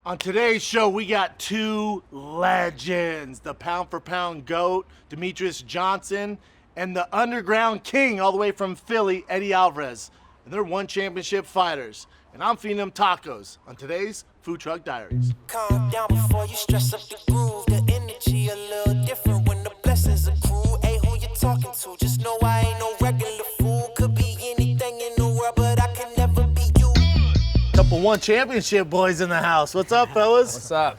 On today's show, we got two legends, the pound-for-pound GOAT, Demetrious Johnson, and the underground king all the way from Philly, Eddie Alvarez. And they're ONE Championship fighters. And I'm feeding them tacos on today's Food Truck Diaries. Calm down before you stress up the groove. The energy a little different when the blessings accrue. Hey, who you talking to? Just know I ain't no regular fool. Could be anything in the world, but I can never be you. Couple ONE Championship boys in the house. What's up, fellas? What's up?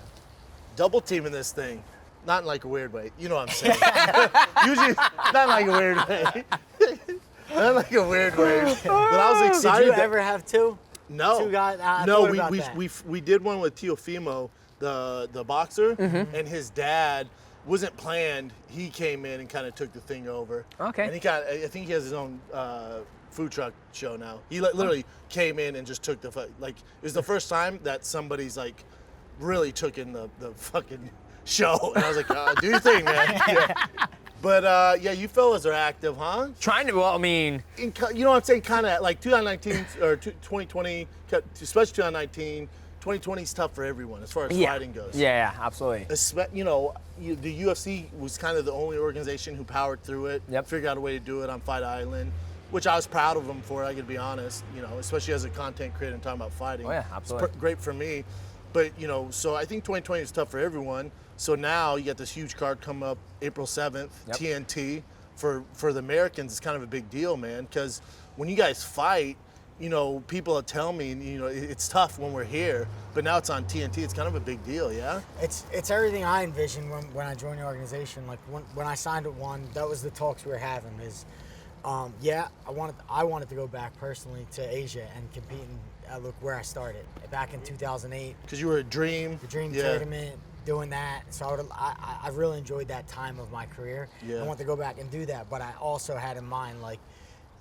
Double teaming this thing. Not in like a weird way. You know what I'm saying. Usually, not in like a weird way. Not like a weird way. But I was excited. Did you ever have two? No. Two guys? No, we did one with Teofimo, the boxer, and his dad wasn't planned. He came in and kind of took the thing over. Okay. And I think he has his own food truck show now. He literally came in and just took it was the first time that somebody's like really took in the fucking show. And I was like, do your thing, man. Yeah. But yeah, you fellas are active, huh? Trying to, well, I mean. You know what I'm saying? Kind of like 2019 or 2020, especially 2019. 2020 is tough for everyone as far as fighting goes. Yeah, absolutely. You know, the UFC was kind of the only organization who powered through it. Yep. Figured out a way to do it on Fight Island, which I was proud of them for. I could be honest. You know, especially as a content creator and talking about fighting. Oh yeah, absolutely. It's great for me. But you know, so I think 2020 is tough for everyone. So now you got this huge card coming up April 7th, TNT. For the Americans, it's kind of a big deal, man, because when you guys fight, you know, people tell me, you know, it's tough when we're here, but now it's on TNT. It's kind of a big deal, yeah? It's everything I envisioned when I joined the organization. Like when I signed with ONE, that was the talks we were having. I wanted to go back personally to Asia and compete in look where I started back in 2008. Because you were a Dream. The Dream tournament. Doing that, so I really enjoyed that time of my career. Yeah. I want to go back and do that, but I also had in mind, like,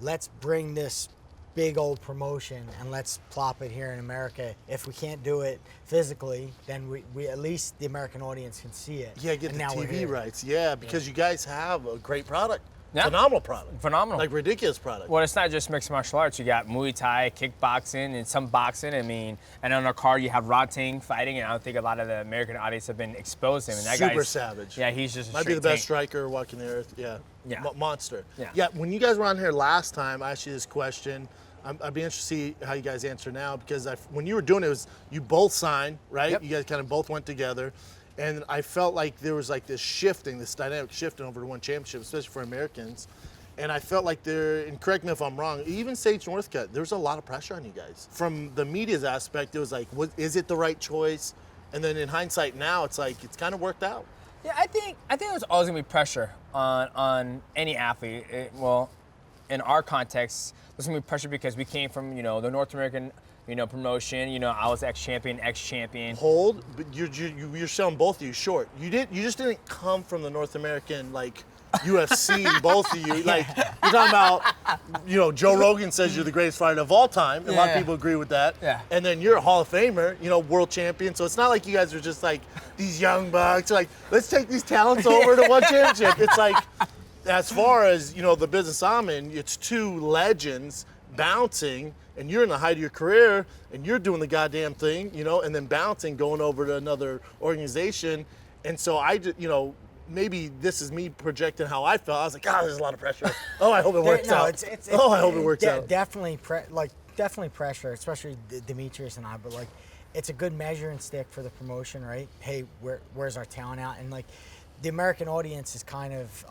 let's bring this big old promotion and let's plop it here in America. If we can't do it physically, then we at least the American audience can see it. Yeah, get the TV rights. Yeah, because you guys have a great product. Yeah. Phenomenal product. Phenomenal. Like ridiculous product. Well, it's not just mixed martial arts. You got Muay Thai, kickboxing, and some boxing. I mean, and on our card you have Rotting fighting, and I don't think a lot of the American audience have been exposed to him. And that Super guy's savage. Yeah, he's just a might be the straight best striker walking the earth. Yeah. Yeah. Monster. Yeah. Yeah. When you guys were on here last time, I asked you this question. I'd be interested to see how you guys answer now, because when you were doing it, you both signed, right? Yep. You guys kind of both went together. And I felt like there was like this dynamic shifting over to ONE Championship, especially for Americans. And I felt like and correct me if I'm wrong, even Sage Northcutt, there was a lot of pressure on you guys. From the media's aspect, it was like, is it the right choice? And then in hindsight now, it's like, it's kind of worked out. Yeah, I think there's always gonna be pressure on any athlete. Well, in our context, there's gonna be pressure because we came from, you know, the North American, you know, promotion. You know, I was ex-champion. Hold, but you're selling both of you short. You just didn't come from the North American, like, UFC, both of you. Like, you're talking about, you know, Joe Rogan says you're the greatest fighter of all time. A lot of people agree with that. Yeah. And then you're a Hall of Famer, you know, world champion. So it's not like you guys are just like these young bucks. Like, let's take these talents over to ONE Championship. It's like, as far as, you know, the business I'm in, it's two legends bouncing, and you're in the height of your career, and you're doing the goddamn thing, you know, and then bouncing, going over to another organization. And so you know, maybe this is me projecting how I felt. I was like, God, there's a lot of pressure. Oh, I hope it works out. I hope it works out. Definitely pressure, especially Demetrious and I. But like, it's a good measuring stick for the promotion, right? Hey, where's our talent at? And like, the American audience is kind of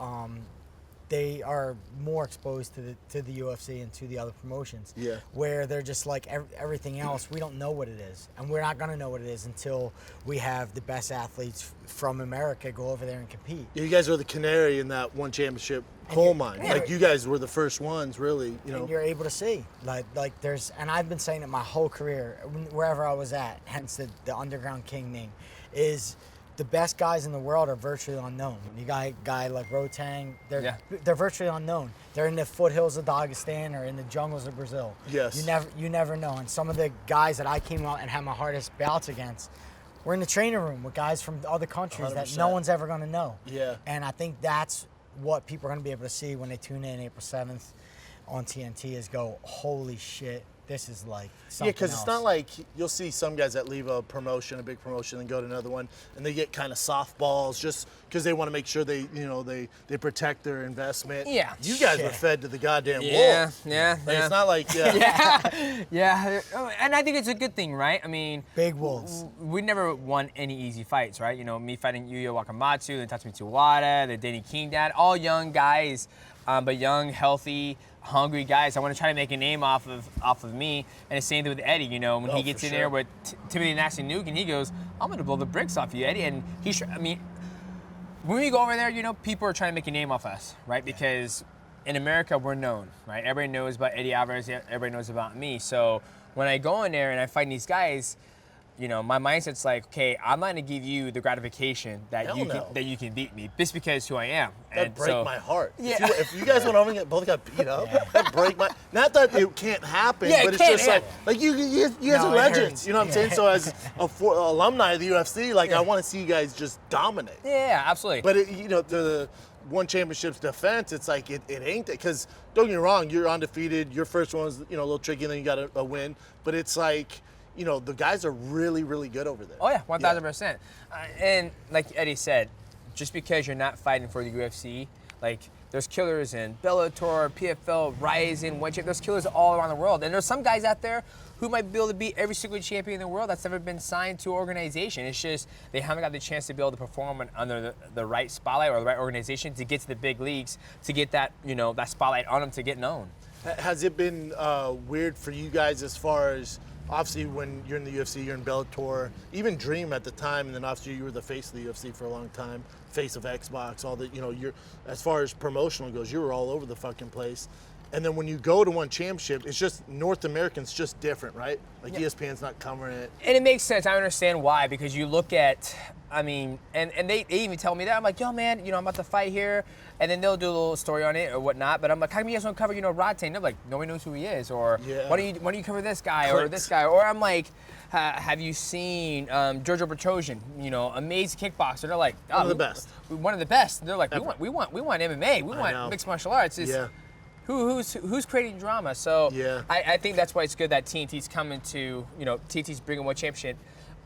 they are more exposed to the UFC and to the other promotions. Yeah. Where they're just like everything else, we don't know what it is. And we're not gonna know what it is until we have the best athletes from America go over there and compete. You guys are the canary in that ONE Championship coal mine. Like, you guys were the first ones, really, you know. And you're able to see, like there's, and I've been saying it my whole career, wherever I was at, hence the Underground King name, is the best guys in the world are virtually unknown. You got a guy like Rotang, they're virtually unknown. They're in the foothills of Dagestan or in the jungles of Brazil. Yes. You never know. And some of the guys that I came out and had my hardest bouts against were in the training room with guys from other countries 100%. That no one's ever gonna know. Yeah. And I think that's what people are gonna be able to see when they tune in April 7th on TNT is go, holy shit, this is like Yeah, something because it's else. not like you'll see some guys that leave a promotion, a big promotion, and go to another one, and they get kind of softballs just because they want to make sure they protect their investment. Yeah. You guys were Shit. fed to the goddamn Yeah, wolves. yeah, Like, yeah. it's not like Yeah, and I think it's a good thing, right? I mean, Big wolves. we never won any easy fights, right? You know, me fighting Yuya Wakamatsu, then Tatsumi Tsuwada, the Danny King dad, all young guys, but young, healthy, hungry guys. I want to try to make a name off of me, and the same thing with Eddie. You know, when he gets for in sure. there with Timothy Nasty Nuke, and he goes, "I'm gonna blow the bricks off you, Eddie," and I mean, when we go over there, you know, people are trying to make a name off us, right? Because in America, we're known, right? Everybody knows about Eddie Alvarez. Everybody knows about me. So when I go in there and I fight these guys, you know, my mindset's like, okay, I'm not gonna give you the gratification that Hell you no. can can beat me, just because who I am. that'd break so, my heart. Yeah. If you guys went over and both got beat up, that'd break my. Not that it can't happen, Yeah, it but it's can't just like you guys No, are it legends. hurts. You know what I'm saying? So as alumni of the UFC, like I want to see you guys just dominate. Yeah, absolutely. But the ONE Championship's defense, it's like it ain't that, because don't get me wrong, you're undefeated. Your first one was a little tricky, and then you got a win. But it's like the guys are really, really good over there. Oh yeah, 1,000%. And like Eddie said, just because you're not fighting for the UFC, like there's killers in Bellator, PFL, Ryzen, ONE Champ. There's killers all around the world, and there's some guys out there who might be able to beat every single champion in the world that's never been signed to an organization. It's just they haven't got the chance to be able to perform under the right spotlight or the right organization to get to the big leagues, to get that that spotlight on them to get known. Has it been weird for you guys as far as, obviously when you're in the UFC, you're in Bellator, even Dream at the time, and then obviously you were the face of the UFC for a long time, face of Xbox, all the, you're, as far as promotional goes, you were all over the fucking place. And then when you go to ONE Championship, it's just North American's just different, right? Like ESPN's not covering it. And it makes sense. I understand why, because you look at, I mean, and they even tell me that. I'm like, yo, man, I'm about to fight here. And then they'll do a little story on it or whatnot. But I'm like, how come you guys don't cover, Rod Tain? They're like, nobody knows who he is. Or Yeah. why don't you cover this guy or Clicks. this guy? Or I'm like, have you seen Giorgio Petrosian? Amazing kickboxer. They're like, One of the best. One of the best. They're like, Ever. we want MMA. We I want know. mixed martial arts. It's, Yeah. Who's creating drama? So Yeah. I think that's why it's good that TNT's coming to, TNT's bringing ONE Championship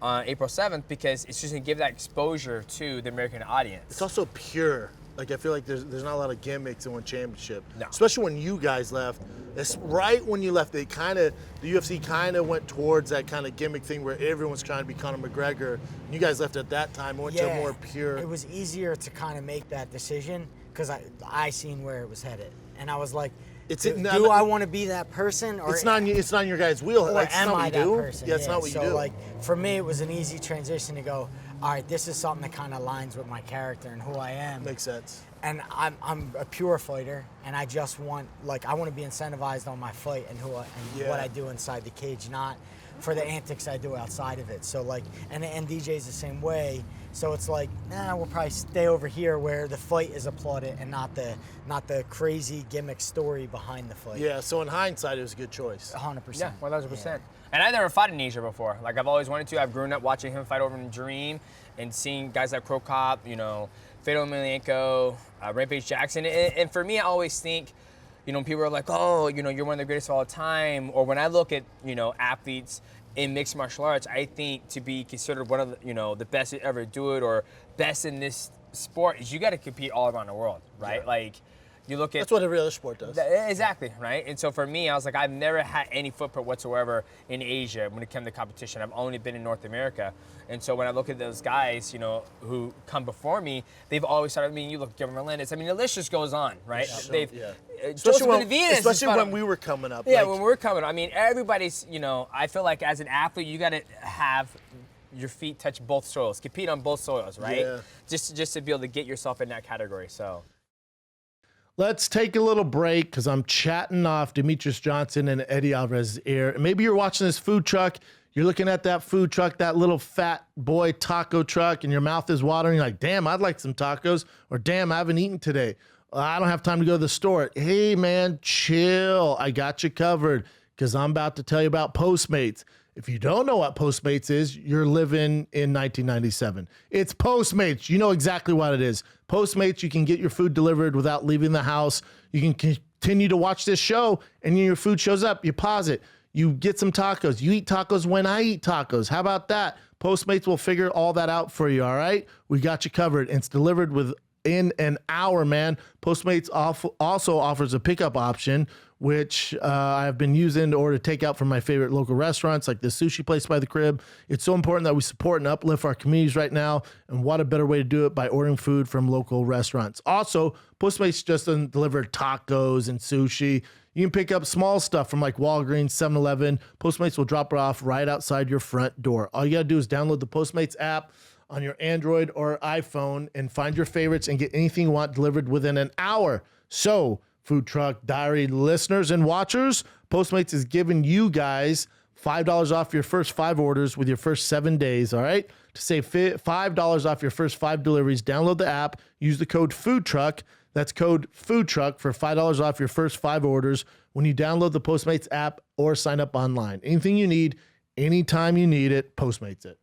on April 7th, because it's just gonna give that exposure to the American audience. It's also pure. Like I feel like there's not a lot of gimmicks in ONE Championship. No. Especially when you guys left. It's right when you left, the UFC kind of went towards that kind of gimmick thing where everyone's trying to be Conor McGregor. And you guys left at that time, went to a more pure. It was easier to kind of make that decision because I seen where it was headed, and I was like, do I want to be that person, or It's not in your guys' wheel. or Like, it's am not I what that you do. person? Yeah, it's not what so you do. like for me, it was an easy transition to go. All right, this is something that kind of aligns with my character and who I am. Makes sense. And I'm a pure fighter, and I just want I want to be incentivized on my fight and what I do inside the cage, not for the antics I do outside of it. So and DJ's the same way. So it's like, we'll probably stay over here where the fight is applauded and not the crazy gimmick story behind the fight. Yeah. So in hindsight, it was a good choice. 100%. Yeah, 1,000%. And I never fought in Asia before. Like I've always wanted to. I've grown up watching him fight over in Dream and seeing guys like Crow Cop, Fedor Emelianenko, Rampage Jackson. And for me, I always think, people are like, oh, you're one of the greatest of all time. Or when I look at, athletes in mixed martial arts, I think to be considered one of the, the best to ever do it or best in this sport is you got to compete all around the world, right? Yeah. Like you look at That's what every other sport does. Exactly, right? And so for me, I was like, I've never had any footprint whatsoever in Asia when it came to competition. I've only been in North America. And so when I look at those guys, who come before me, they've always started, you look at Kevin Melendez. I mean, the list just goes on, right? Especially Joseph when we were coming up. Yeah, like, when we were coming up. I mean, everybody's, I feel like as an athlete, you got to have your feet touch both soils, compete on both soils, right? Yeah. Just to be able to get yourself in that category, so. Let's take a little break because I'm chatting off Demetrious Johnson and Eddie Alvarez's ear. Maybe you're watching this food truck. You're looking at that food truck, that little fat boy taco truck, and your mouth is watering. You're like, damn, I'd like some tacos. Or damn, I haven't eaten today. I don't have time to go to the store. Hey, man, chill. I got you covered because I'm about to tell you about Postmates. If you don't know what Postmates is, you're living in 1997. It's Postmates. You know exactly what it is. Postmates, you can get your food delivered without leaving the house. You can continue to watch this show, and your food shows up. You pause it. You get some tacos. You eat tacos when I eat tacos. How about that? Postmates will figure all that out for you, all right? We got you covered. It's delivered within an hour, man. Postmates also offers a pickup option, which I've been using to order takeout from my favorite local restaurants like the sushi place by the crib. It's so important that we support and uplift our communities right now, and what a better way to do it by ordering food from local restaurants. Also, Postmates just doesn't deliver tacos and sushi. You can pick up small stuff from like Walgreens, 7-Eleven. Postmates will drop it off right outside your front door. All you gotta do is download the Postmates app on your Android or iPhone and find your favorites and get anything you want delivered within an hour. So, Food Truck Diary listeners and watchers, Postmates is giving you guys $5 off your first 5 orders with your first 7 days, all right? To save $5 off your first 5 deliveries, download the app, use the code FOODTRUCK. That's code FOODTRUCK for $5 off your first 5 orders when you download the Postmates app or sign up online. Anything you need, anytime you need it, Postmates it.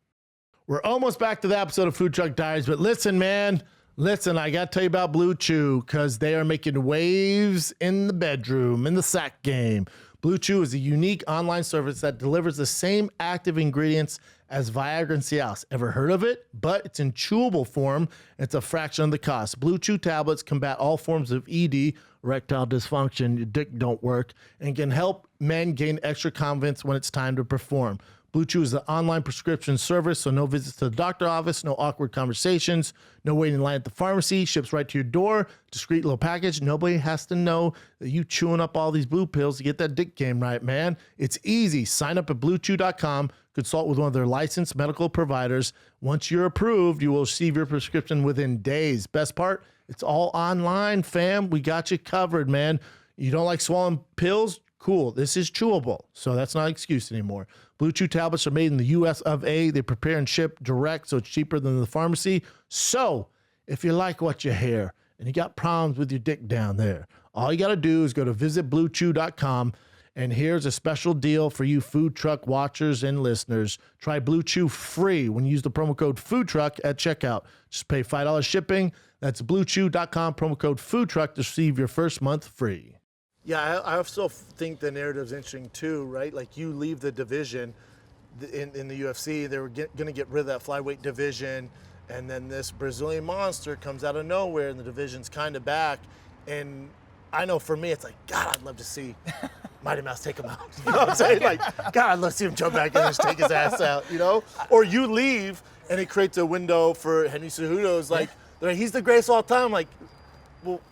We're almost back to the episode of Food Truck Diaries, but listen, man. Listen, I got to tell you about Blue Chew because they are making waves in the bedroom, in the sack game. Blue Chew is a unique online service that delivers the same active ingredients as Viagra and Cialis. Ever heard of it? But it's in chewable form. It's a fraction of the cost. Blue Chew tablets combat all forms of ED, erectile dysfunction, your dick don't work, and can help men gain extra confidence when it's time to perform. Blue Chew is an online prescription service, so no visits to the doctor office, no awkward conversations, no waiting in line at the pharmacy, ships right to your door, discreet little package. Nobody has to know that you chewing up all these blue pills to get that dick game right, man. It's easy. Sign up at bluechew.com, consult with one of their licensed medical providers. Once you're approved, you will receive your prescription within days. Best part, it's all online, fam. We got you covered, man. You don't like swallowing pills? Cool. This is chewable, so that's not an excuse anymore. Blue Chew tablets are made in the U.S. of A. They prepare and ship direct, so it's cheaper than the pharmacy. So if you like what you hear and you got problems with your dick down there, all you got to do is go to visitbluechew.com, and here's a special deal for you food truck watchers and listeners. Try Blue Chew free when you use the promo code FOODTRUCK at checkout. Just pay $5 shipping. That's bluechew.com, promo code FOODTRUCK to receive your first month free. Yeah, I also think the narrative's interesting too, right? Like you leave the division in the UFC, they were going to get rid of that flyweight division, and then this Brazilian monster comes out of nowhere, and the division's kind of back. And I know for me, it's like, God, I'd love to see Mighty Mouse take him out. You know what I'm saying? Like, God, I'd love to see him jump back in and just take his ass out, you know? Or you leave, and it creates a window for Henry Cejudo. It's like, they're like, he's the greatest of all time. Like, well,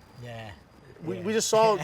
we just saw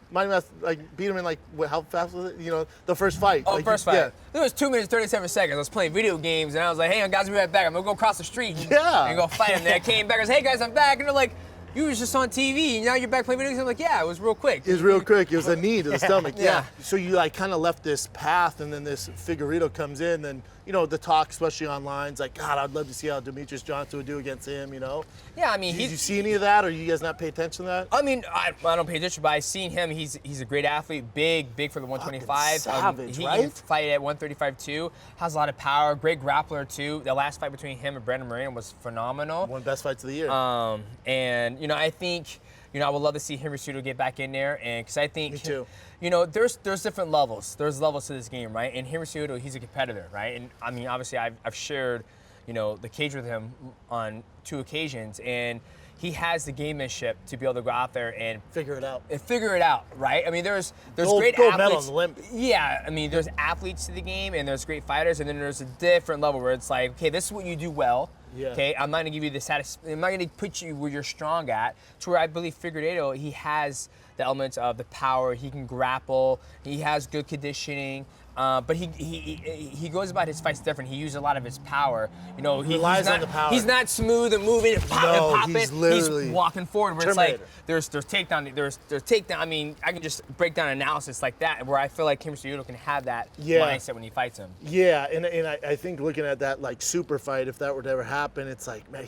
Mighty Mouse beat him in how fast was it? You know, the first fight. Oh, first fight. Yeah. It was 2 minutes 37 seconds. I was playing video games and I was like, hey, guys, I'll be right back. I'm gonna go across the street and go fight him. Then I came back. I was, hey guys, I'm back. And they're like, you was just on TV and now you're back playing video games. I'm like, yeah, it was real quick. It was real quick. It was a knee to the stomach. Yeah. So you kind of left this path, and then this Figueiredo comes in, and the talk, especially online, is like, God, I'd love to see how Demetrious Johnson would do against him. You know. Yeah, I mean, did you see any of that, or you guys not pay attention to that? I mean, I don't pay attention, but I've seen him. He's a great athlete, big for the 125. Savage, he right? can fight at 135 too. Has a lot of power. Great grappler too. The last fight between him and Brandon Moreno was phenomenal. One of the best fights of the year. And I think. I would love to see Henry Cejudo get back in there, and because I think, me too. There's different levels. There's levels to this game, right? And Henry Cejudo, he's a competitor, right? And I mean, obviously, I've shared, the cage with him on 2 occasions, and he has the gamemanship to be able to go out there and figure it out. Right? I mean, there's gold, great gold athletes. Medal on the Olympic. Yeah, I mean, there's athletes to the game, and there's great fighters, and then there's a different level where it's like, okay, this is what you do well. Yeah. Okay, I'm not gonna give you the I'm not gonna put you where you're strong at. To where I believe Figueiredo, he has the elements of the power. He can grapple. He has good conditioning. But he goes about his fights different. He uses a lot of his power. He relies on the power. He's not smooth and moving and popping. He's literally he's walking forward. Where it's like there's takedown. There's takedown. I mean, I can just break down analysis like that, where I feel like Henry Cejudo can have that mindset when he fights him. Yeah, and I think looking at that super fight, if that were to ever happen, it's like, man,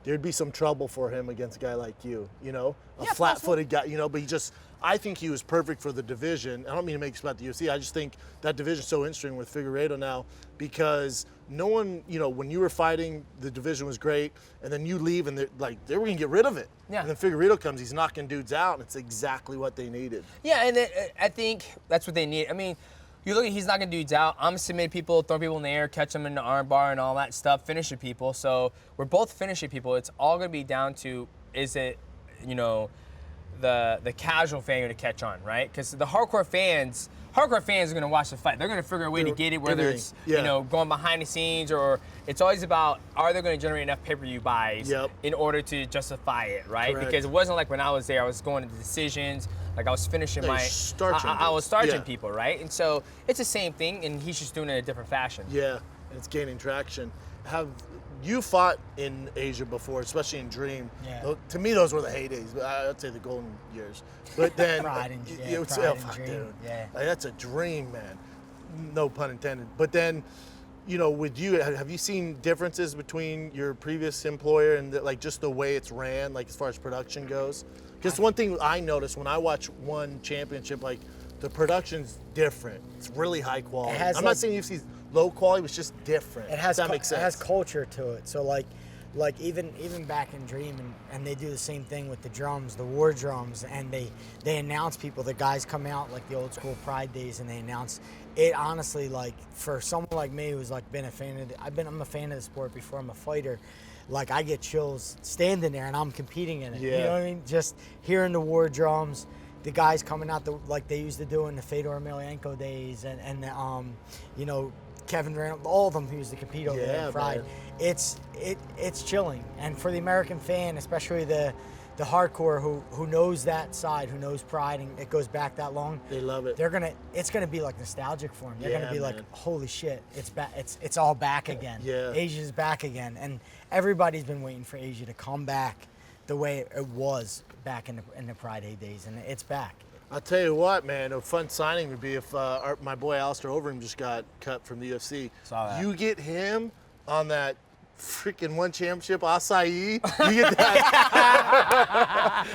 there'd be some trouble for him against a guy like you. A flat-footed guy. But I think he was perfect for the division. I don't mean to make it about the UFC. I just think that division's so interesting with Figueiredo now because no one, when you were fighting, the division was great, and then you leave and they were going to get rid of it. Yeah. And then Figueiredo comes, he's knocking dudes out, and it's exactly what they needed. Yeah, and I think that's what they need. I mean, You look at he's knocking dudes out. I'm submitting people, throwing people in the air, catch them in the arm bar and all that stuff, finishing people. So we're both finishing people. It's all gonna be down to is it, you know, the casual fan to catch on, right? Because the hardcore fans are gonna watch the fight. They're gonna figure a way to get it, whether it's you know going behind the scenes or it's always about are they gonna generate enough pay-per-view buys in order to justify it, right? Correct. Because it wasn't like when I was there, I was going to decisions, like I was finishing Yeah, my, I was starching people, right? And so it's the same thing, and he's just doing it in a different fashion. Yeah, it's gaining traction. Have you fought in Asia before, especially in Dream? Yeah. To me, those were the heydays. I'd say the golden years. But then, Pride and dude, Dream. Yeah. like, that's a dream, man. No pun intended. But then, you know, with you, have you seen differences between your previous employer and like just the way it's ran, like as far as production goes? Because one thing I noticed when I watch ONE Championship, like the production's different. It's really high quality. I'm not saying UFC's low quality, but it's just different. It has if that makes sense. It has culture to it. So like even back in Dream, and they do the same thing with the drums, the war drums, and they announce people. The guys come out like the old school Pride days, and they announce it. Honestly, like for someone like me who's like been a fan of I'm a fan of the sport before I'm a fighter. Like I get chills standing there and I'm competing in it. Yeah. You know what I mean? Just hearing the war drums, the guys coming out like they used to do in the Fedor Emelianenko days, and you know, Kevin Randall, all of them who used to compete over there in Pride. Man. It's chilling, and for the American fan, especially the hardcore who knows that side, who knows Pride, and it goes back that long. They love it. It's gonna be like nostalgic for them. They're gonna be man. like, holy shit, it's back. It's all back again. Yeah. Asia's back again, and everybody's been waiting for Asia to come back the way it was back in the Pride days, and it's back. I'll tell you what, man, a fun signing would be if my boy Alistair Overeem just got cut from the UFC. Saw that. You get him on that freaking ONE Championship acai. You get that.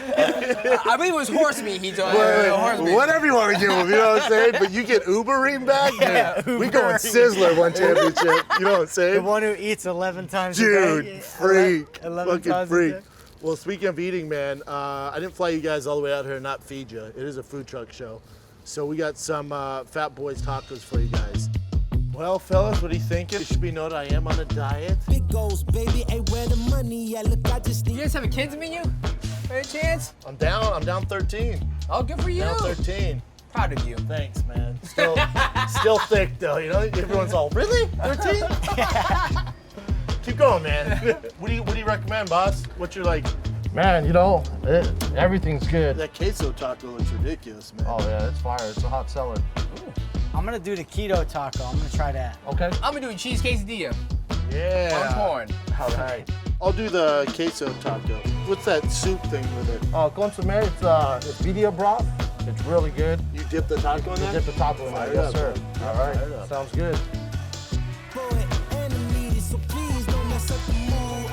I believe it was horse meat. He told horse meat. Whatever you want to give him, you know what I'm saying? But you get Uberim back, dude. We going Sizzler ONE Championship. You know what I'm saying? The one who eats 11 times a Dude, day. freak. 11 Fucking times freak. a day. Well, speaking of eating, man, I didn't fly you guys all the way out here and not feed you. It is a food truck show. So we got some Fat Boys tacos for you guys. Well, fellas, what are you thinking? It should be noted I am on a diet. Big goals, baby, ain't where the money at. Look, I just You need guys have a kids menu? By any chance? I'm down 13. Oh, good for you. Down 13. Proud of you. Thanks, man. Still thick though, you know? Everyone's all, really? 13? Keep going, man. What do you recommend, boss? What's your like? Man, you know, everything's good. That queso taco looks ridiculous, man. Oh yeah, it's fire. It's a hot seller. I'm gonna do the keto taco. I'm gonna try that. Okay. I'm gonna do a cheese quesadilla. Yeah. On corn. All right. I'll do the queso taco. What's that soup thing with it? Consomme, it's video broth. It's really good. You dip the taco in You there? dip the taco in there, Fire yes up, sir. bro. All Fire right, up. sounds good. boy, and I need it, so please don't mess up the mood.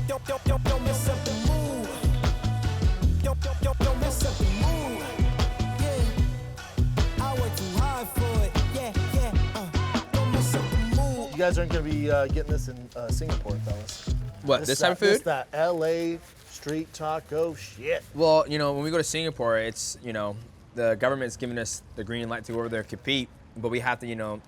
Don't mess up the mood. Don't mess up the mood. Yeah, I work too hard for it. Yeah. Don't mess up the mood. You guys aren't gonna be getting this in Singapore, fellas. What, this type of food? This that LA street taco shit. Well, you know, when we go to Singapore, it's, you know, the government's giving us the green light to go over there and compete, but we have to, you know,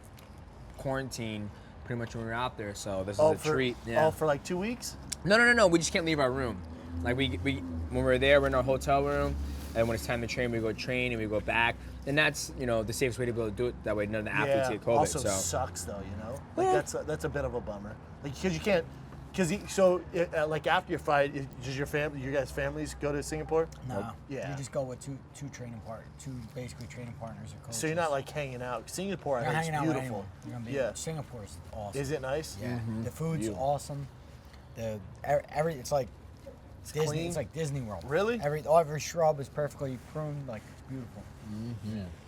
quarantine pretty much when we're out there. So this is a treat. Yeah. Oh, for like 2 weeks? No. We just can't leave our room. Like we when we're there, we're in our hotel room, and when it's time to train, we go train and we go back. And that's, you know, the safest way to be able to do it. That way, none of the athletes get COVID. Also so sucks though, you know. Yeah. Like that's a bit of a bummer. Like because you can't. Like after your fight, does your guys' families go to Singapore? No. Yeah. You just go with two basically training partners or coaches. So you're not like hanging out. Singapore, I You're heard, hanging is out with beautiful. anyone. You're gonna be, Yeah. Singapore's awesome. Is it nice? Yeah. The food's Beautiful. awesome. It's like Disney. clean? It's like Disney World. Really? Every shrub is perfectly pruned. Like it's beautiful.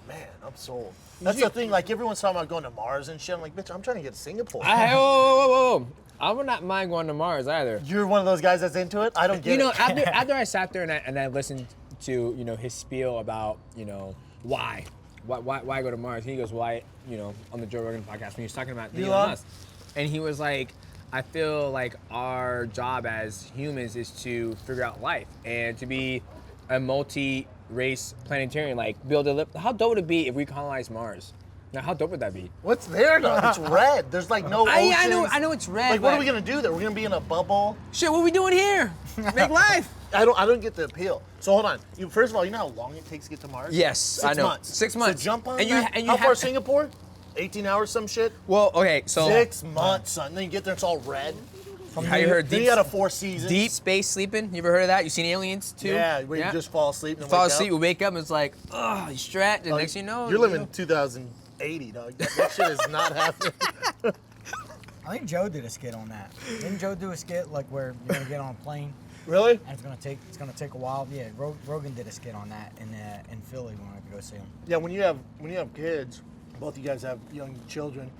Man, I'm sold. That's the thing. Like everyone's talking about going to Mars and shit. I'm like, bitch, I'm trying to get to Singapore. whoa. I would not mind going to Mars either. You're one of those guys that's into it. I don't get You know, it. after I sat there and I listened to, you know, his spiel about, you know, why go to Mars? He goes, why, you know, on the Joe Rogan podcast when he was talking about Elon Elon? Musk, and he was like, I feel like our job as humans is to figure out life and to be a race planetarium, like build a how dope would it be if we colonized Mars? Now, how dope would that be? What's there though? It's red. There's like no oceans. I know it's red. Like, what are we gonna do there? We're gonna be in a bubble. Shit, what are we doing here? Make life. I don't get the appeal. So hold on. First of all, you know how long it takes to get to Mars? Yes, 6 I know. months. 6 months. So jump on and that. You how far have- Singapore? 18 hours, some shit. Well, okay, so 6 months, son. Then you get there, it's all red. Have you heard Then you got a 4 seasons. deep space sleeping? You ever heard of that? You seen Aliens too? Yeah, where you just fall asleep and fall wake asleep, up. you wake up, and it's like, oh, you stretch, and next thing you know, You're living 2080, dog. That shit is not happening. I think Joe did a skit on that. Didn't Joe do a skit like where you're gonna get on a plane Really? and it's gonna take a while? Yeah, Rogan did a skit on that in Philly when I went to go see him. Yeah, when you have kids, both you guys have young children.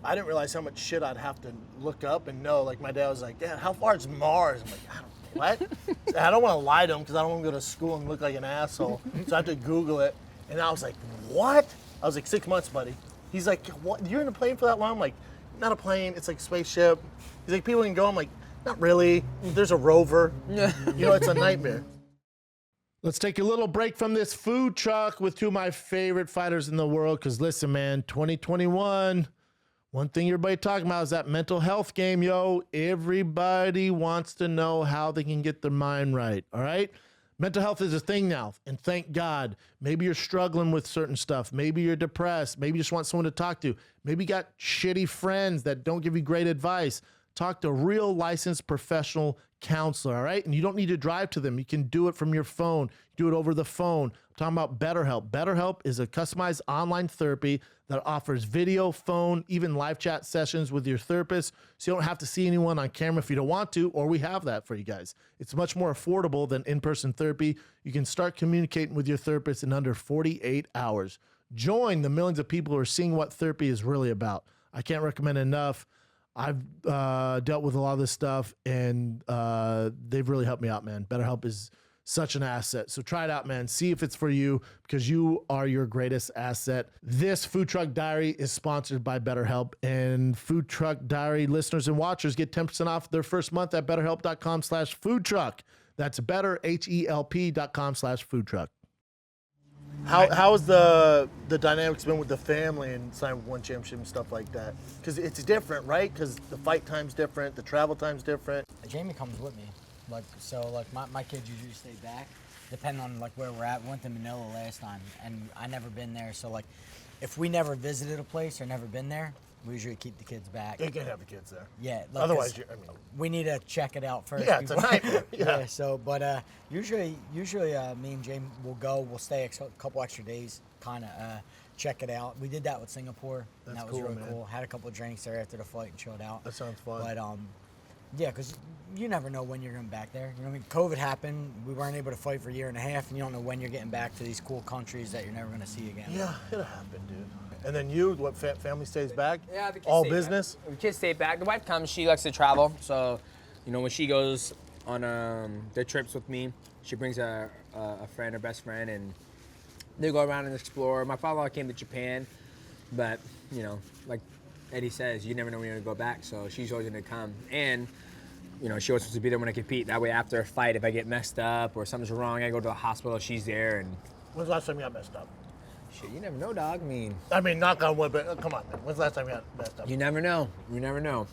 I didn't realize how much shit I'd have to look up and know. Like my dad was like, "Dad, how far is Mars?" I'm like, what? I don't want to lie to him because I don't want to go to school and look like an asshole. So I have to Google it. And I was like, what? I was like, 6 months, buddy. He's like, what? You're in a plane for that long? I'm like, not a plane. It's like a spaceship. He's like, people can go. I'm like, not really. There's a rover. You know, it's a nightmare. Let's take a little break from this food truck with two of my favorite fighters in the world. Because listen, man, 2021, one thing everybody talking about is that mental health game, yo. Everybody wants to know how they can get their mind right, all right? Mental health is a thing now, and thank God. Maybe you're struggling with certain stuff. Maybe you're depressed. Maybe you just want someone to talk to. Maybe you got shitty friends that don't give you great advice. Talk to a real licensed professional counselor, all right? And you don't need to drive to them. You can do it from your phone. Do it over the phone. I'm talking about BetterHelp. BetterHelp is a customized online therapy that offers video, phone, even live chat sessions with your therapist, so you don't have to see anyone on camera if you don't want to, or we have that for you guys. It's much more affordable than in-person therapy. You can start communicating with your therapist in under 48 hours. Join the millions of people who are seeing what therapy is really about. I can't recommend enough. I've dealt with a lot of this stuff, and they've really helped me out, man. BetterHelp is such an asset. So try it out, man. See if it's for you, because you are your greatest asset. This Food Truck Diary is sponsored by BetterHelp, and Food Truck Diary listeners and watchers get 10% off their first month at betterhelp.com/foodtruck. That's betterhelp.com/foodtruck. How has the dynamics been with the family and signing ONE Championship and stuff like that? Because it's different, right? Because the fight time's different, the travel time's different. Jamie comes with me. My kids usually stay back, depending on like where we're at. We went to Manila last time, and I never been there. So like, if we never visited a place or never been there, we usually keep the kids back. You can't have the kids there. Yeah. Otherwise, we need to check it out first. Yeah, it's a nightmare. Yeah. So, but usually me and Jamie will go. We'll stay a couple extra days, kind of check it out. We did that with Singapore. And That's that was cool, really man. cool. Had a couple of drinks there after the fight and chilled out. That sounds fun. But yeah, because you never know when you're going back there. You know what I mean? COVID happened. We weren't able to fight for a year and a half, and you don't know when you're getting back to these cool countries that you're never going to see again. Yeah, it'll happen, dude. And then you, what, family stays back? Yeah, the kids all stay business? Back. The kids stay back. The wife comes. She likes to travel. So, you know, when she goes on their trips with me, she brings a friend, her best friend, and they go around and explore. My father-in-law came to Japan, but, you know, like Eddie says, you never know when you're going to go back. So she's always going to come. And, you know, she always wants to be there when I compete. That way, after a fight, if I get messed up or something's wrong, I go to the hospital, she's there. And When's the last time you got messed up? shit, you never know, dog. I mean, knock on wood, but come on, man. When's the last time you got messed up? You never know. You never know.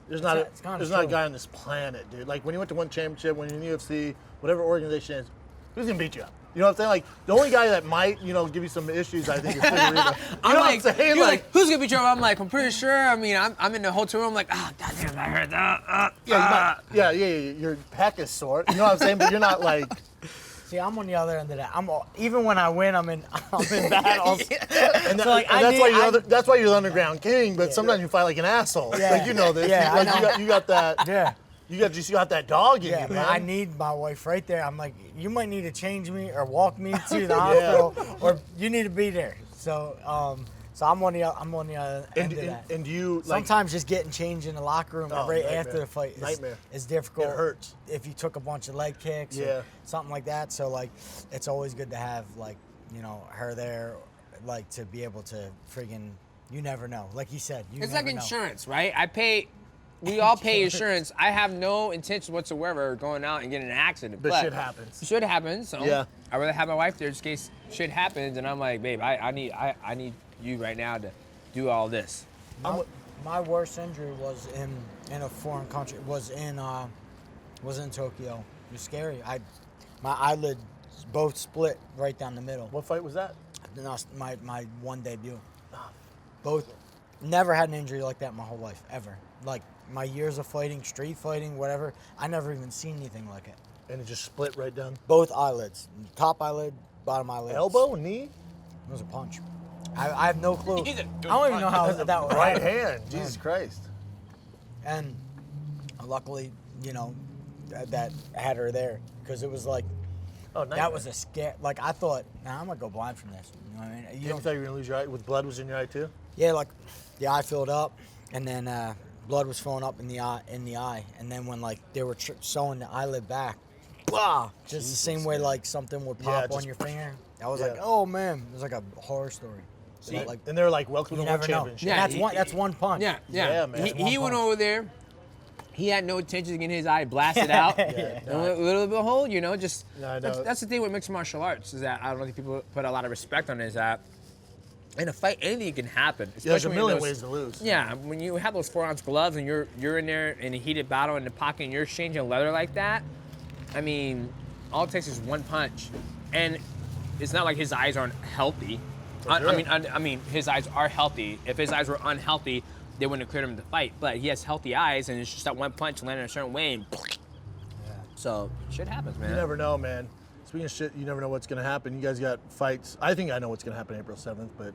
There's not it's kinda a true. guy on this planet, dude. Like, when you went to ONE Championship, when you're in the UFC, whatever organization it is, who's going to beat you up? You know what I'm saying? Like, the only guy that might, you know, give you some issues, I think, is Figueiredo. You I'm know like, what I'm saying? you're like, who's gonna beat you? I'm like, I'm pretty sure. I mean, I'm in the hotel room, like, oh, goddamn, I heard that. yeah, your pec is sore. You know what I'm saying? But you're not like, See, I'm on the other end of that. Even when I win, I'm in battles. and, So, like, and that's why you're the underground king. But sometimes you fight like an asshole. Yeah. Like, you know this. Yeah, I know. You got that. Yeah. You got that dog in Yeah, you, man. man. I need my wife right there. I'm like, you might need to change me or walk me to the hospital, or you need to be there. So, so I'm on the end of that. And do you like? Sometimes just getting changed in the locker room right nightmare. after the fight is difficult. It hurts. If you took a bunch of leg kicks or something like that. So like, it's always good to have like, you know, her there, like to be able to friggin', you never know. Like you said, It's never like know. insurance, right? I pay we all pay insurance. I have no intention whatsoever of going out and getting in an accident. But shit happens. Shit happens. So Yeah. I'd rather have my wife there just in case shit happens. And I'm like, babe, I need you right now to do all this. My worst injury was in a foreign country. Was in Tokyo. It was scary. My eyelids both split right down the middle. What fight was that? My one debut. Both. Never had an injury like that my whole life, ever. Like, my years of fighting, street fighting, whatever, I never even seen anything like it. And it just split right down? Both eyelids. Top eyelid, bottom eyelid. Elbow, knee? It was a punch. I have no clue. He's a good I don't even know how that was. Right hand. Jesus Christ. And luckily, you know, that had her there. Because it was like, Oh, nice. that was a scare. Like, I thought, nah, I'm going to go blind from this. You know what I mean? You thought you were going to lose your eye? With blood was in your eye too? Yeah, like the eye filled up, and then blood was filling up in the eye, and then when like they were sewing the eyelid back, blah, just the same way like something would pop on your finger. I was like, oh man, it was like a horror story. See, But, like, and they're like, welcome to you One never know. Championship. Yeah, That's one punch. Yeah. Yeah, man. He went over there. He had no intention of getting his eye blasted out. And little behold, you know, just Yeah, I know. that's the thing with mixed martial arts is that I don't think people put a lot of respect on it, is that in a fight anything can happen. Yeah, there's a especially when million those- ways to lose. Yeah, when you have those 4-ounce gloves and you're in there in a heated battle in the pocket and you're exchanging leather like that, I mean, all it takes is one punch, and it's not like his eyes aren't healthy. I mean, his eyes are healthy. If his eyes were unhealthy, they wouldn't have cleared him to fight. But he has healthy eyes, and it's just that one punch landed a certain way, and so shit happens, man. You never know, man. Speaking of shit, you never know what's going to happen. You guys got fights. I think I know what's going to happen April 7th, but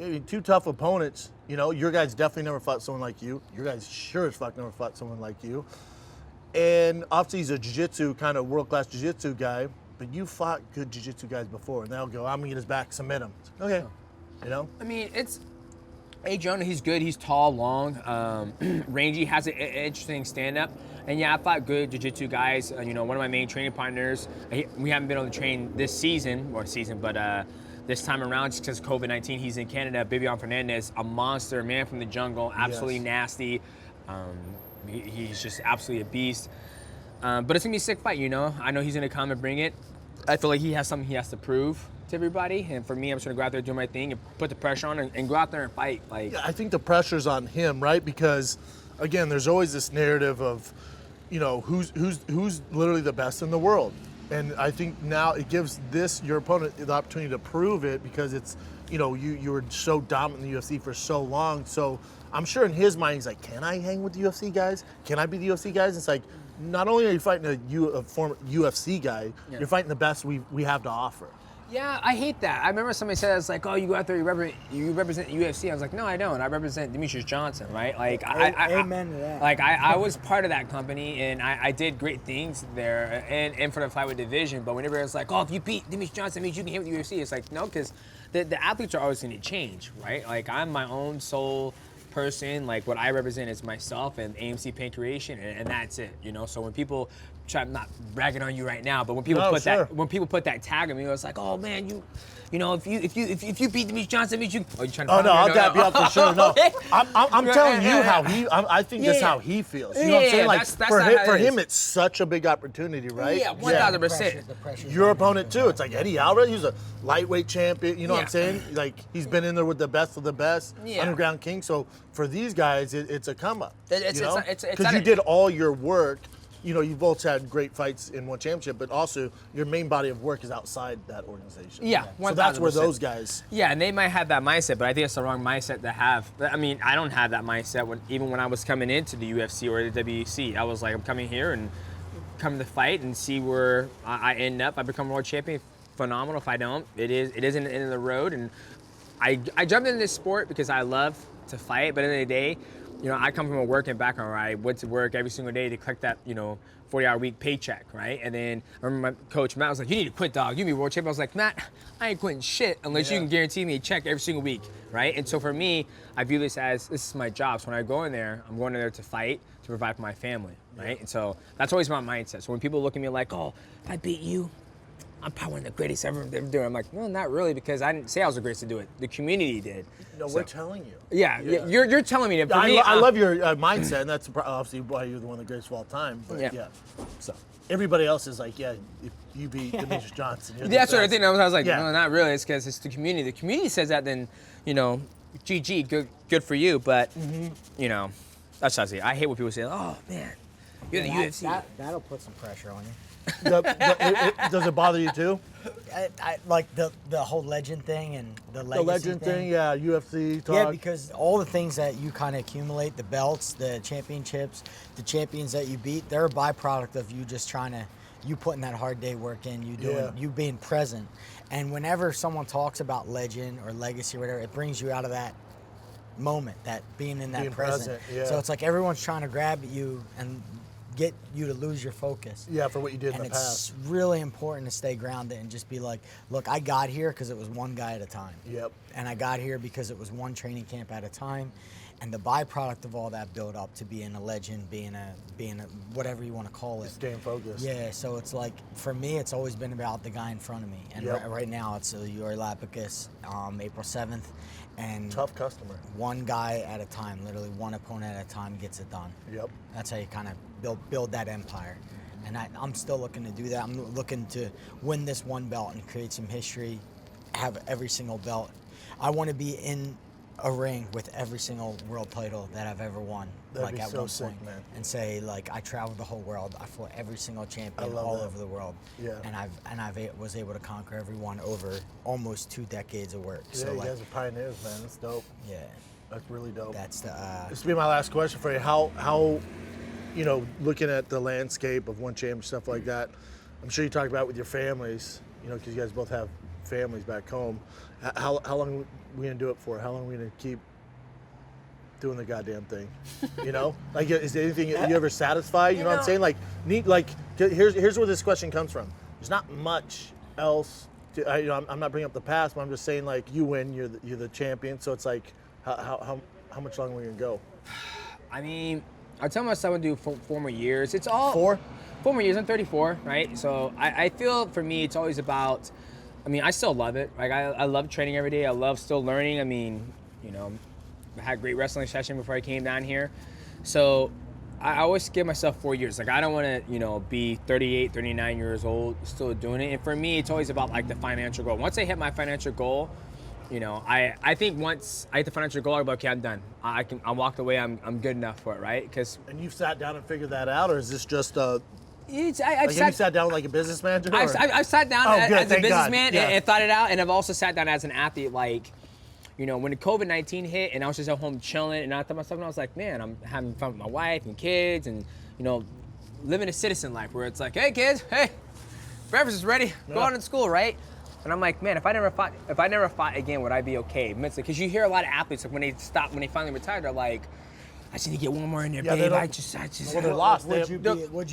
I mean, two tough opponents. You know, your guys definitely never fought someone like you. Your guys sure as fuck never fought someone like you. And obviously he's a jiu-jitsu, kind of world-class jiu-jitsu guy, but you fought good jiu-jitsu guys before, and they'll go, I'm going to get his back, submit him. Okay, you know? I mean, hey, Jonah, he's good. He's tall, long, rangy, has an interesting stand-up. And yeah, I fought good jiu-jitsu guys. You know, one of my main training partners, we haven't been able to train this season, but this time around, just because of COVID-19, he's in Canada. Bibian Fernandez, a monster, man from the jungle, absolutely nasty. He's just absolutely a beast. But it's going to be a sick fight, you know? I know he's going to come and bring it. I feel like he has something he has to prove to everybody. And for me, I'm just going to go out there, do my thing, and put the pressure on and go out there and fight. Like, Yeah, I think the pressure's on him, right? Because, again, there's always this narrative of, you know, who's literally the best in the world. And I think now it gives your opponent the opportunity to prove it, because it's, you know, you were so dominant in the UFC for so long. So I'm sure in his mind, he's like, can I hang with the UFC guys? Can I be the UFC guys? It's like, not only are you fighting a former UFC guy, you're fighting the best we have to offer. yeah, I hate that. I remember somebody said, it's like, oh, you go out there, you represent UFC. I was like, no, I don't. I represent Demetrious Johnson, right? Like, Amen to that. Like, I was part of that company, and I did great things there and for the flyweight division. But whenever it's like, oh, if you beat Demetrious Johnson, it means you can hit with UFC. It's like, no, because the athletes are always going to change, right? Like, I'm my own sole person. Like, what I represent is myself and AMC Pain Creation, and that's it, you know? So when people I'm not bragging on you right now, but when people put that tag on me, it's like, oh man, you know, if you beat Demetrious Johnson, it means you. Oh, you trying to? Oh no, I'll dap you up for sure. No, Okay. I'm telling you how I think that's how he feels. You know what I'm saying? Like that's for him, it's such a big opportunity, right? Yeah, 1000%. The pressure's Your on opponent too. It's like Eddie Alvarez. He's a lightweight champion. You know what I'm saying? Like, he's been in there with the best of the best, underground king. So for these guys, it's a come up. Because you did all your work. You know, you both had great fights in ONE Championship, but also your main body of work is outside that organization. Yeah, so that's where 1000%. those guys. Yeah, and they might have that mindset, but I think it's the wrong mindset to have. I mean, I don't have that mindset even when I was coming into the UFC or the WEC. I was like, I'm coming here and come to fight and see where I end up. I become world champion. Phenomenal. If I don't, it isn't the end of the road. And I jumped into this sport because I love to fight, but at the end of the day, you know, I come from a working background where I went to work every single day to collect that, you know, 40-hour week paycheck, right? And then I remember my coach, Matt, was like, you need to quit, dog. You be world champion. I was like, Matt, I ain't quitting shit unless you can guarantee me a check every single week, right? And so for me, I view this is my job. So when I go in there, I'm going in there to fight, to provide for my family, right? And so that's always my mindset. So when people look at me like, oh, if I beat you, I'm probably one of the greatest ever doing it. I'm like, well, not really, because I didn't say I was the greatest to do it. The community did. No, we're telling you. Yeah. You're telling me that. For me, I love your mindset, and that's obviously why you're the one of the greatest of all time. But yeah. So everybody else is like, yeah, if you beat Demetrious Johnson, you're that's what I think. I was like, Yeah. no, not really. It's because it's the community. The community says that, then, you know, GG, good for you. But, you know, that's how I see it. I hate when people say, oh, man, you're the UFC. That'll put some pressure on you. Does it bother you too? I like the whole legend thing and the legacy The legend thing, yeah, UFC talk. Yeah, because all the things that you kind of accumulate, the belts, the championships, the champions that you beat, they're a byproduct of you just you putting that hard day work in, you being present. And whenever someone talks about legend or legacy or whatever, it brings you out of that moment, that being in that Being present. present, yeah. So it's like everyone's trying to grab at you and get you to lose your focus. Yeah, for what you did in And the past. it's really important to stay grounded and just be like, look, I got here because it was one guy at a time. Yep. And I got here because it was one training camp at a time. And the byproduct of all that build up to being a legend, being a whatever you want to call it. Staying focused. Yeah, so it's like, for me, it's always been about the guy in front of me. And right now, it's Yuri Lapicus, April 7th. And Tough customer. one guy at a time, literally one opponent at a time gets it done. Yep. That's how you kind of build that empire. And I'm still looking to do that. I'm looking to win this one belt and create some history, have every single belt. I want to be in a ring with every single world title that I've ever won. That'd be at so one sick, point. man. And say, like, I traveled the whole world. I fought every single champion love all that. over the world. Yeah. And I was able to conquer everyone over almost 2 decades of work. Yeah, So you like, guys are pioneers, man. That's dope. yeah, That's really dope. that's the. This will be my last question for you. How, you know, looking at the landscape of ONE Champ, stuff like that, I'm sure you talked about with your families, you know, because you guys both have families back home. How long are we going to do it for? How long are we going to keep doing the goddamn thing? You know? Like, is there anything you ever satisfied? You know what I'm saying? Like, here's where this question comes from. There's not much else. I'm not bringing up the past, but I'm just saying, like, you win, you're the champion. So it's like, how much longer are we going to go? I mean, I tell myself to do 4 more years. It's all 4? 4 more years. I'm 34, right? So I feel for me, it's always about. I mean, I still love it. Like I love training every day. I love still learning. I mean, you know, I had a great wrestling session before I came down here. So I always give myself 4 years. Like I don't want to, you know, be 38, 39 years old still doing it. And for me, it's always about like the financial goal. Once I hit my financial goal, you know, I think once I hit the financial goal, I'll be like, okay, I'm done. I walked away. I'm good enough for it, right? Because. And you've sat down and figured that out, or is this just I've have you sat down like a business manager? I've sat down good, as a thank God. businessman and thought it out, and I've also sat down as an athlete. Like, you know, when the COVID-19 hit, and I was just at home chilling, and I thought myself, and I was like, man, I'm having fun with my wife and kids, and you know, living a citizen life where it's like, hey kids, hey, breakfast is ready, go out to school, right? And I'm like, man, if I never fought again, would I be okay mentally? Because you hear a lot of athletes, like when they finally retire, they're like, I just need to get one more in there, babe. I just. Well, they're lost. Would you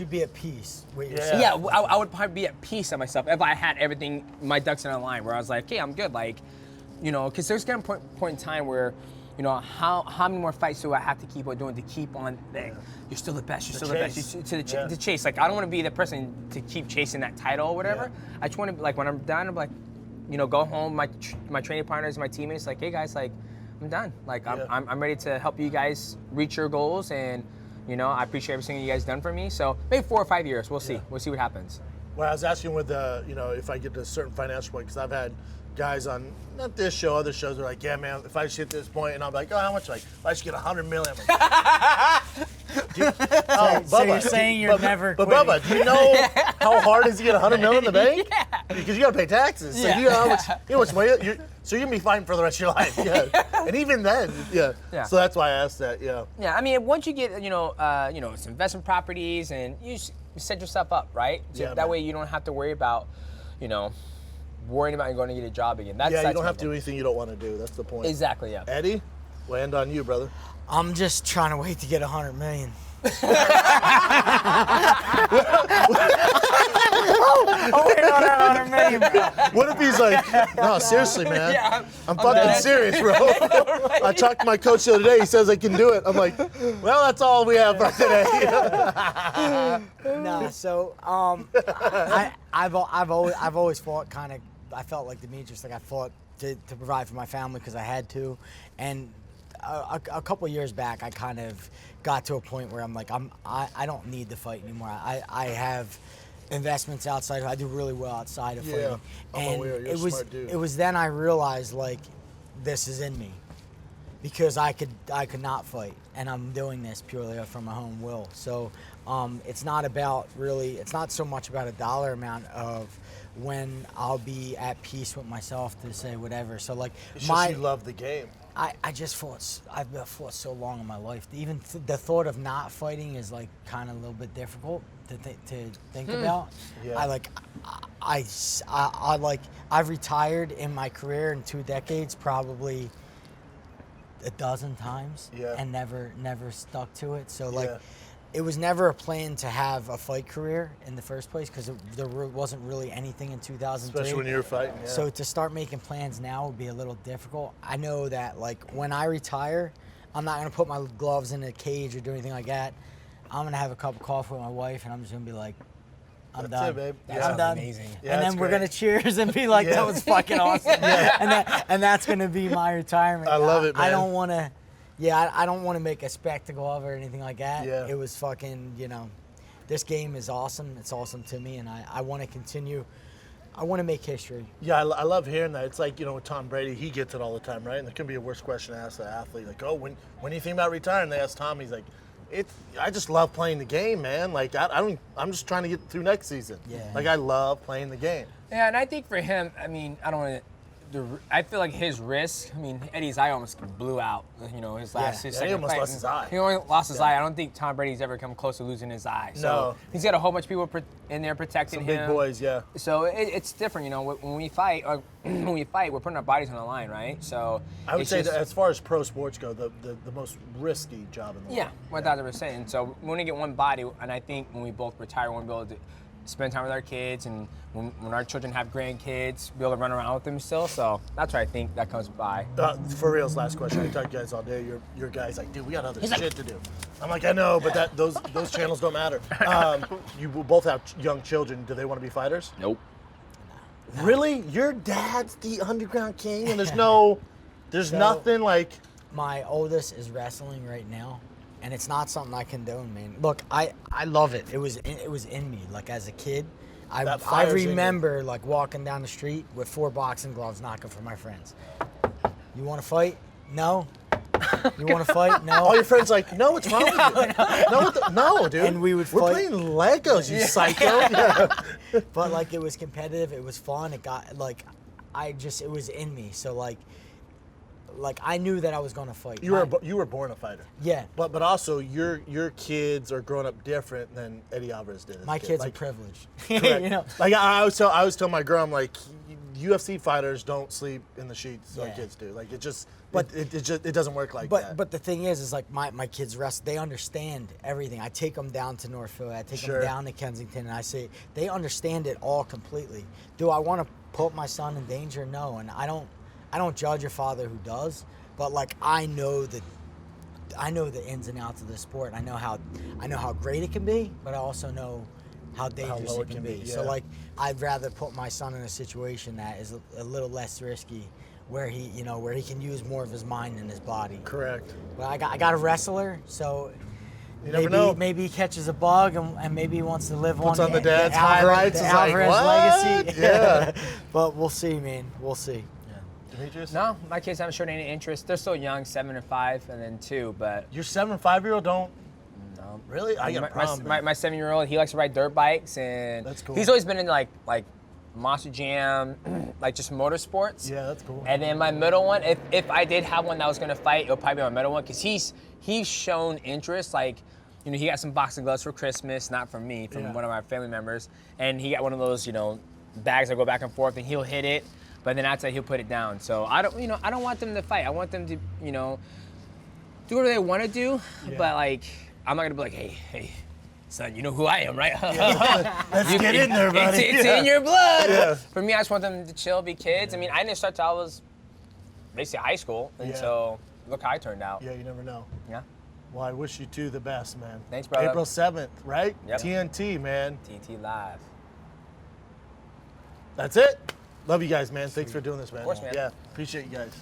be at peace with yourself? Yeah. Yeah, I would probably be at peace with myself if I had everything, my ducks in a line, where I was like, okay, I'm good. Like, you know, because there's going to be a point in time where, you know, how many more fights do I have to keep on doing to keep on, like, you're still the best, you're still the best, to chase. Like, I don't want to be the person to keep chasing that title or whatever. Yeah. I just want to, like, when I'm done, I'm like, you know, go home, my training partners, my teammates, like, hey guys, like, I'm done. Like, I'm ready to help you guys reach your goals, and, you know, I appreciate everything you guys done for me. So maybe 4 or 5 years, we'll see. We'll see what happens. Well, I was asking with you know, if I get to a certain financial point, because I've had guys on, not this show, other shows, are like, yeah, man, if I just hit this point, and I'm like, oh, how much? Like, if I just get 100 million. I'm like, So you're saying you're never But quitting. Bubba, do you know how hard it is to get 100 million in the bank? Yeah. Because you got to pay taxes. So you know how much money, so you're going to be fighting for the rest of your life. Yeah. And even then, yeah. So that's why I asked that, yeah. Yeah, I mean, once you get, you know, some investment properties, and you set yourself up, right? So that way you don't have to worry about, you know, worrying about going to get a job again. That's you don't have to do anything you don't want to do. That's the point. Exactly, yeah. Eddie, land on you, brother. I'm just trying to wait to get 100 million. I'm waiting on that $100 million, bro. What if he's like, no, seriously, man. Yeah, I'm fucking serious, bro. I talked to my coach the other day. He says I can do it. I'm like, well, that's all we have for today. No, so I've always fought kind of. I felt like Demetrious, like I fought to provide for my family because I had to, and a couple years back, I kind of got to a point where I'm like, I don't need to fight anymore. I have investments outside. I do really well outside of fighting. I'm aware. You're a smart dude. It was then I realized like this is in me because I could not fight, and I'm doing this purely from my own will. So it's not so much about a dollar amount of when I'll be at peace with myself to say whatever. So like It's just you love the game. I've fought so long in my life. Even the thought of not fighting is like kind of a little bit difficult to think about. Yeah. I've retired in my career in 2 decades probably a dozen times and never stuck to it. So like it was never a plan to have a fight career in the first place because there wasn't really anything in 2003. Especially when you were fighting. Yeah. So to start making plans now would be a little difficult. I know that like when I retire, I'm not gonna put my gloves in a cage or do anything like that. I'm gonna have a cup of coffee with my wife and I'm just gonna be like, I'm That's done. it, babe. I'm done. Amazing. Yeah, and that's then we're great. gonna cheers and be like, that was fucking awesome. And that's gonna be my retirement. I love it, man. I don't wanna. Yeah, I don't want to make a spectacle of it or anything like that. Yeah. It was fucking, this game is awesome. It's awesome to me, and I want to continue. I want to make history. Yeah, I love hearing that. It's like, with Tom Brady, he gets it all the time, right? And there can be a worse question to ask the athlete. Like, oh, when do you think about retiring? They ask Tom, he's like, I just love playing the game, man. Like, I'm just trying to get through next season. Yeah. Like, I love playing the game. Yeah, and I think for him, I mean, I feel like his risk. I mean, Eddie's eye almost blew out. His last his he second almost fight. lost his eye. He only lost his eye. I don't think Tom Brady's ever come close to losing his eye. So No. he's got a whole bunch of people in there protecting Some him. big boys, yeah. So it's different. When we fight, we're putting our bodies on the line, right? So I would it's say just- that as far as pro sports go, the most risky job in the Yeah, world. 1,000%. And so we only get one body, and I think when we both retire, we'll be able to spend time with our kids, and when our children have grandkids, be able to run around with them still. So that's what I think that comes by. For reals, last question. I talk to you guys all day. Your guy's like, dude, we got other shit to do. I'm like, I know, but those channels don't matter. You both have young children. Do they want to be fighters? Nope. Really? Your dad's the underground king, and there's nothing like. My oldest is wrestling right now, and it's not something I condone, man. Look, I love it. It was in me. Like as a kid, I That fire's in you. remember like walking down the street with 4 boxing gloves, knocking for my friends. You want to fight? No. You want to fight? No. All your friends like, no, what's wrong with you? No, dude. And we would We're fight. playing Legos, you psycho. Yeah. But like it was competitive. It was fun. It got like, it was in me. So like I knew that I was gonna fight. You were born a fighter. Yeah. But also your kids are growing up different than Eddie Alvarez did. As My a kid. kids Like, are privileged. correct. Like I always tell my girl, I'm like, UFC fighters don't sleep in the sheets like Yeah. kids do. Like it just, But- it doesn't work like that. But the thing is like my kids rest. They understand everything. I take them down to North Philly. I take Sure. them down to Kensington, and I say they understand it all completely. Do I want to put my son in danger? No, and I don't judge a father who does. But like I know the ins and outs of the sport. I know how great it can be, but I also know how dangerous low it can be. yeah. So like I'd rather put my son in a situation that is a little less risky, where he can use more of his mind than his body. Correct. But I got a wrestler, so You never know. maybe he catches a bug and maybe he wants to live Puts on on the dad's highlights, the is like, Alvarez what? legacy. Yeah. But we'll see, man. We'll see. Demetrious? No, my kids haven't shown any interest. They're still young, 7 and 5, and then 2. But Your 7 and 5-year-old don't. no. Really? I got a problem. My 7-year-old, he likes to ride dirt bikes, and That's cool. he's always been in like Monster Jam, like just motorsports. Yeah, that's cool. And then my middle one, if I did have one that was gonna fight, it'll probably be my middle one, because he's shown interest. Like, he got some boxing gloves for Christmas, not from me, from one of my family members, and he got one of those, bags that go back and forth, and he'll hit it, but then after that he'll put it down. So I don't want them to fight. I want them to, do whatever they want to do, but like I'm not gonna be like, hey, son, you know who I am, right? Let's get in there, buddy. It's Yeah. in your blood. Yeah. For me, I just want them to chill, be kids. I mean, I didn't start till I was basically high school, and Yeah. so look how I turned out. Yeah, you never know. Yeah. Well, I wish you two the best, man. Thanks, brother. April 7th, right? Yep. TNT, man. TT Live. That's it. Love you guys, man. Thanks for doing this, man. Of course, man. Yeah, appreciate you guys.